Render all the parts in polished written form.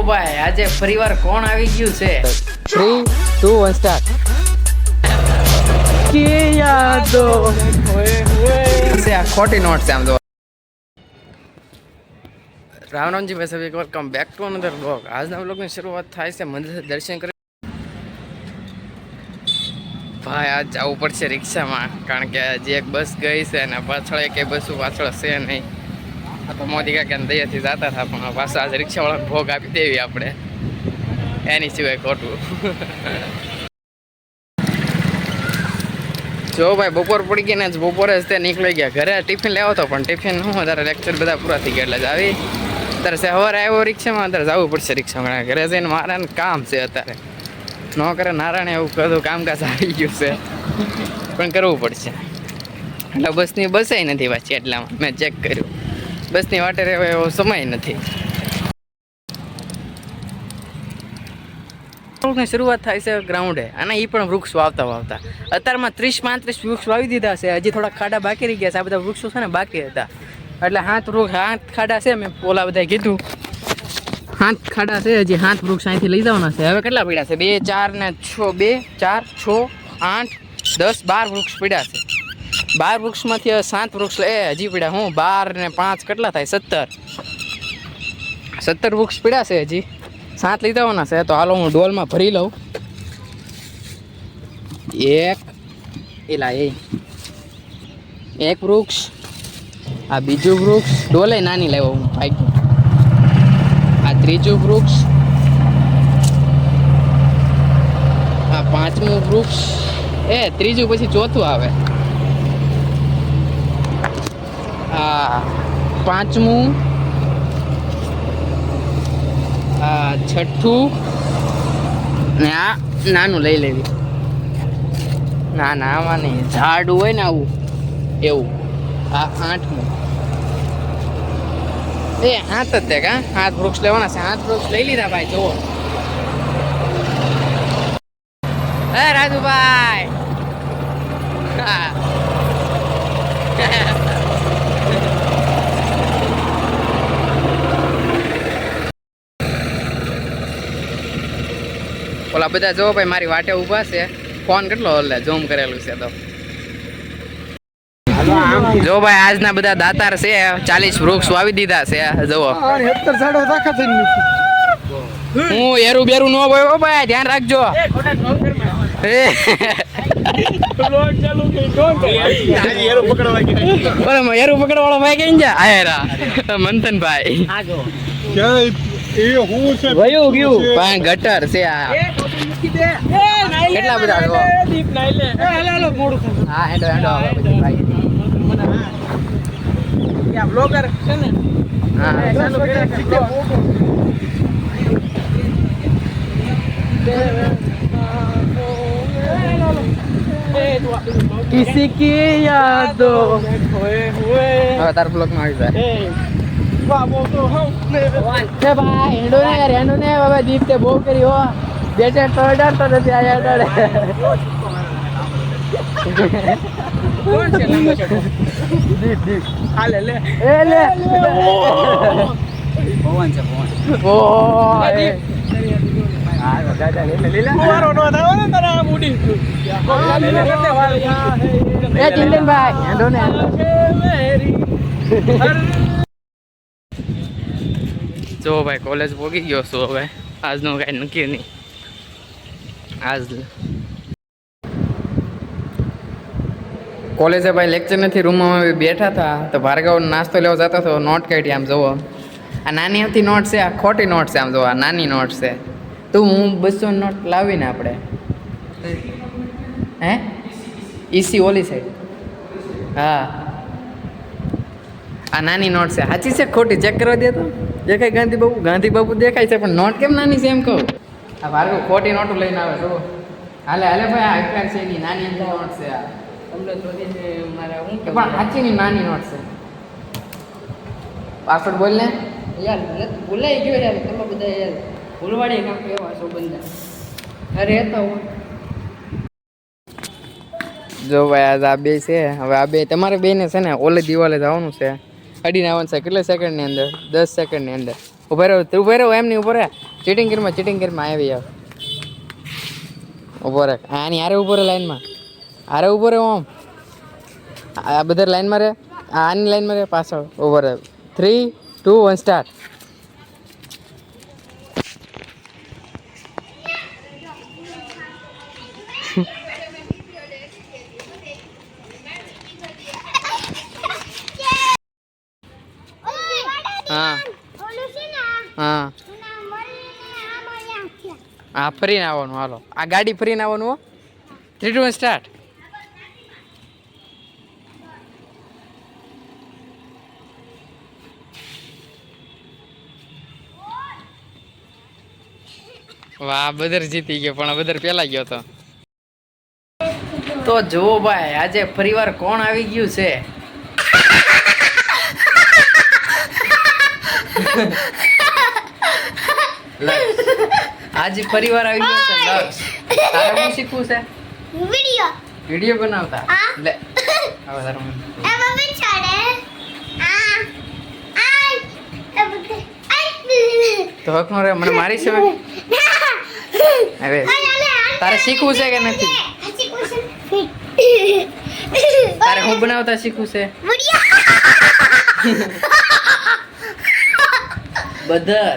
ભાઈ આજે ફરીવાર કોણ આવી ગયું છે? 3, 2, 1 સ્ટાર્ટ. કે યાદો છે આ ખોટી નોટ છે આમ તો. રામરામજી ભાઈ સભી welcome back to another blog. આજના બ્લોગની શરૂઆત થાય છે મંદિર દર્શન કરી. ભાઈ આજ જવું પડશે રિક્ષામાં, કારણ કે હજી એક બસ ગઈ છે અને પાછળ એક બસ પાછળ છે નહીં. આ તો મોદી કાકાને દયાથી જતા હતા, પણ પાછા આજે રિક્ષાવાળાને ભોગ આપી દેવી આપણે, એની સિવાય ખોટું. જો ભાઈ બપોર પડી ગઈ ને બપોરે જ તે નીકળી ગયા ઘરે. ટિફિન લેવો હતો પણ ટિફિન શું અત્યારે લેક્ચર બધા પૂરા થઈ ગયા એટલે જ આવી. અત્યારે સવારે આવ્યો રિક્ષામાં, અત્યારે જવું પડશે રિક્ષામાં. ઘરે જઈને મારે કામ છે અત્યારે. ન કરે નારાયણ એવું બધું કામકાજ આવી ગયું છે પણ કરવું પડશે. એટલે બસની બસે નથી પાછી, એટલામાં મેં ચેક કર્યું બસની વાટે રહેવા એવો સમય નથી. ની શરૂઆત થાય છે ગ્રાઉન્ડે, અને એ પણ વૃક્ષ વાવતા અત્યારમાં 30-35 વૃક્ષ વાવી દીધા છે. હજી થોડા ખાડા બાકી રહી ગયા છે. આ બધા વૃક્ષો છે ને બાકી હતા, એટલે 7 ખાડા છે. મેં ઓલા બધા કીધું 7 ખાડા છે, હજી 7 વૃક્ષ અહીંથી લઈ જવાના છે. હવે કેટલા પડ્યા છે? 2, 4 ને 6, 2, 4, 6, 8, 10, 12 વૃક્ષ પડ્યા છે. 12 વૃક્ષમાંથી 7 વૃક્ષ હજી પડ્યા. હું 12 ને 5 કેટલા થાય? 17 વૃક્ષ પડ્યા છે. હજી 7 લઈ જવાના છે. તો હાલો હું ડોલમાં ભરી લઉં. એક વૃક્ષ, આ બીજું વૃક્ષ, ડોલે નાની લાવ્યો હું ભાઈ. આ ત્રીજું વૃક્ષ, આ 5મું વૃક્ષ, ત્રીજું પછી 4થું આવે. આ 5મું, આ 6થું, ને આ નાનું લઈ લેવી. ના આમાં નહીં, ઝાડું હોય ને આવું એવું. આ 8મું. 7 જ તે કા 7 વૃક્ષ લેવાના છે. 7 વૃક્ષ લઈ લીધા ભાઈ. જુઓ રાજુભાઈ. ઓલા બધા જો ભાઈ મારી વાટે ઊભા છે. ફોન કેટલો હલે ઝૂમ કરેલું છે તો જો ભાઈ આજના બધા દાતાર છે. 40 વૃક્ષ વાવી દીધા છે. જુઓ હું એરું બેરું ન બોયો ભાઈ, ધ્યાન રાખજો. એરું પકડવા વાળો ભાઈ કઈ જા મંથન ભાઈ. ગટર છે આ કેટલા બધા. હા હેડો બ્લોગર છે ને. કિસી કી યાદો હવે તાર બ્લોગ માં આવી જાય. ભાઈ હેડો ને યાર, હેડો ને બાબા. દીપ તે બહુ કરી હો. બેટે તો ડરતો નથી આયા ડરે. કોણ છે લાંબો ચડો? દીપ હાલે લે લે ભગવાન છે ભગવાન. ઓ ચિંતનભાઈ હેડો ને. જો ભાઈ કોલેજ પહોંચી ગયો છું. હવે આજનું કાંઈ નક્કી નહીં. આજ કોલેજે ભાઈ લેક્ચર નથી, રૂમમાં બેઠા હતા તો ભાર્ગવ નાસ્તો લેવા જતો હતો. નોટ કાઢી આમ જુઓ. આ નાની આવતી નોટ છે, આ ખોટી નોટ છે. આમ જુઓ આ નાની નોટ છે. તો હું 200 નોટ લાવીને આપણે ઈસી ઓલી સાઈડ. હા આ નાની નોટ છે. સાચી છે ખોટી ચેક કરવા દે તો. દેખાય ગાંધી બાપુ દેખાય છે, પણ નોટ કેમ નાની છે એમ કહું. આ ભાર્ગવ ખોટી નોટો લઈને આવે તો હાલે ભાઈ. આ અખબાર છે એની નાની નોટ છે. આ તમને શોધીને મારે હું કે પણ સાચીની નાની નોટ છે. પાસવર્ડ બોલ ને યાર. ભૂલાઈ ગયો યાર. તમે બધા યાર ભૂલવાડી કામ કેવા છો બંદા. અરે તો જો ભાઈ આજ આ બે છે. હવે આ બે તમારે બેને છે ને ઓલે દિવાલે જવાનું છે. અડીને આવવાનું છે કેટલા સેકન્ડની અંદર 10 સેકન્ડની અંદર ઉભા રહો એમ નહીં ઉભો રહે ચીટિંગ કરીમાં આવી જાવ ઉભો રહે આની હારે ઉભો રહે લાઈનમાં હારે ઉભો રહે ઓમ આ બધા લાઈનમાં રહે આની લાઈનમાં રહે પાછળ ઉભો રહે 3 2 1 સ્ટાર્ટ હા હા હા ફરીને આવવાનું હાલો આ ગાડી ફરીને આવવાનું હો 3 2 1 સ્ટાર્ટ વાહ બદર જીતી ગયો પણ બદર પેલા ગયો તો જુઓ ભાઈ આજે ફરીવાર કોણ આવી ગયું છે આજે ફરીવાર આવી ગયો છે લક્ષ તારે શું શીખવું છે વિડિયો બનાવતા લે હવે તારે તો હકનો રે મને મારી છે હવે તારે શીખવું છે કે નથી તારે હું બનાવતા શીખવું છે બધા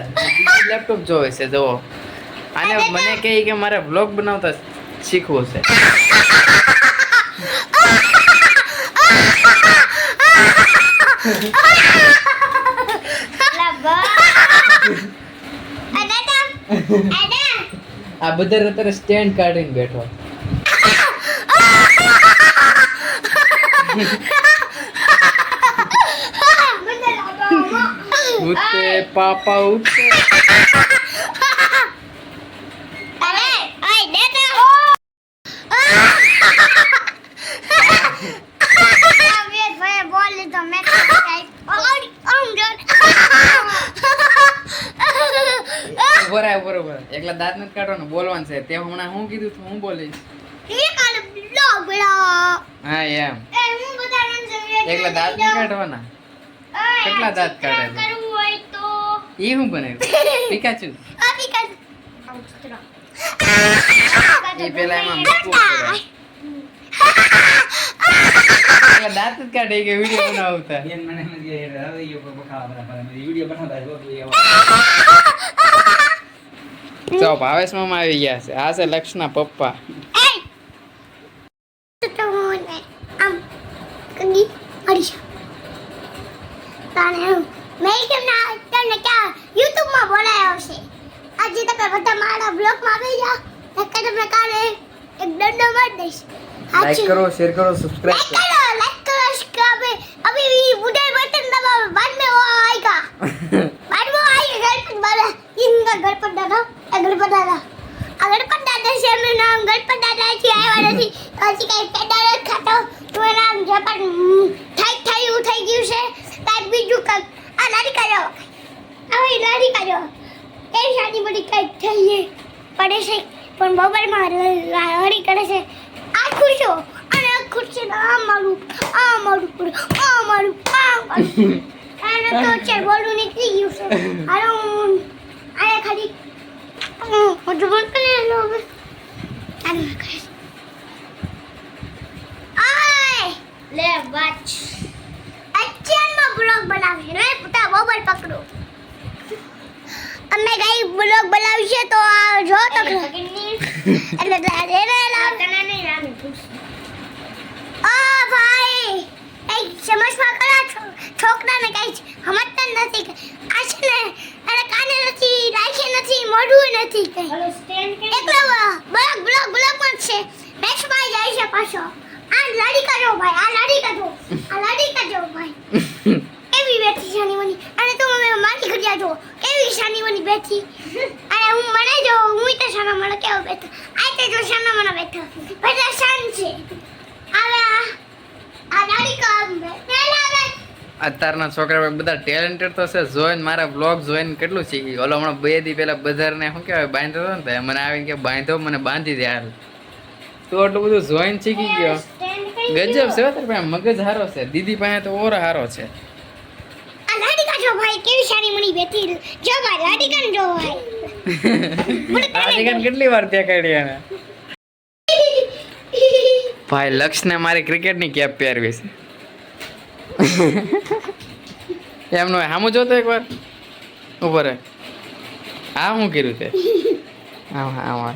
લેપટોપ જોવે છે જો આને મને કહે કે મારે વ્લોગ બનાવતા શીખવું છે આ બધા અત્યારે સ્ટેન્ડ કાઢીને બેઠો ઉઠે પાપા ઉઠે બરાબર એકલા દાંત નથી કાઢવાનો બોલવાનું છે તે હમણાં હું કીધું તું હું બોલીશ હા એમ એકલા દાંત નથી કાઢવાના કેટલા દાંત કાઢે એ હું બનાવ્યું પિકાચુ એ પેલા એમાં મૂકવું પડે દાંત જ કાઢે કે વિડીયો બનાવતા તો ભાવેશ મામા આવી ગયા છે આ છે લક્ષના પપ્પા આજે તમે બધા મારા બ્લોગમાં આવી જાઓ નકર તમને કાલે એક દંડો મારી દઈશ लाइक करो शेयर करो सब्सक्राइब करो लाइक करो सब्सक्राइब अभी उधर बटन दबाओ बाद में वो आएगा बाद में आएगा गणपत बाबा इनका गणपत दादा गणपत दादा से मैं नाम गणपत दादा થી આવ્યા નથી પછી કઈ પેડા નથી ખાતો તો નામ જપન થઈ થઈ ગયું છે કાઈ બીજું કાઈ આ લાડી કાઢો હવે લાડી કાઢો એ શાદી બડી કઈ થઈ પડે છે પણ મોબાઈલમાં હરી કરે છે આ ખુરશો અને આ ખુરશી આ મારું આને તો ચાલ બોલું નીકળી ગયું છે હાલો આયા ખાલી હું તો બોલ કરે લો આને કરે આય લે વાચ અચાનમાં બ્લોગ બનાવી રે પુતા મોબાઈલ પકડો અમે ગઈ બ્લોગ બનાવી છે તો આ જો તો એટલે રે તને નહીં રામી પૂછ આ ભાઈ એ સમજમાં કરા છોકરાને કઈ સમજતા નથી આ છે ને અરે કાને નથી રાખે નથી મોઢું નથી કઈ એકલો બ્લોગ પણ છે બેસમાં જાય છે પાછો આ લાડી કાઢો ભાઈ આ લાડી કાઢો ભાઈ એવી બેઠી શાની મની અને તું મને મારી ઘડિયા જો કેવી શાની મની બેઠી અને હું મને જો હું તો શાના મને કેવો બેઠો આ તે જો શાના મને બેઠો બધા શાન છે આ લાડી કામ અત્યારના છોકરા બધા ટેલેન્ટેડ તો છે જોઈને મારા બ્લોગ જોઈને કેટલું શીખી ઓલો હમણાં 2 દી પહેલા બધાને શું કહેવાય બાંધતો હતો ને મને આવીને કે બાંધો મને બાંધી દે હાલ તો એટલું બધું જોઈને શીખી ગયો ગજબ છે તારે મગજ હારો છે દીદી પાસે તો ઓર હારો છે જો ભાઈ કેવી સારી મણી બેઠી જો ભાઈ લાડીકન જો ભાઈ રાધિકાને કેટલી વાર ત્યાં કાઢી એને ભાઈ લક્ષને મારી ક્રિકેટની કેપ પહેરવી છે એમનું સામું જોતો એકવાર ઉપર આ શું કર્યું તે હા હા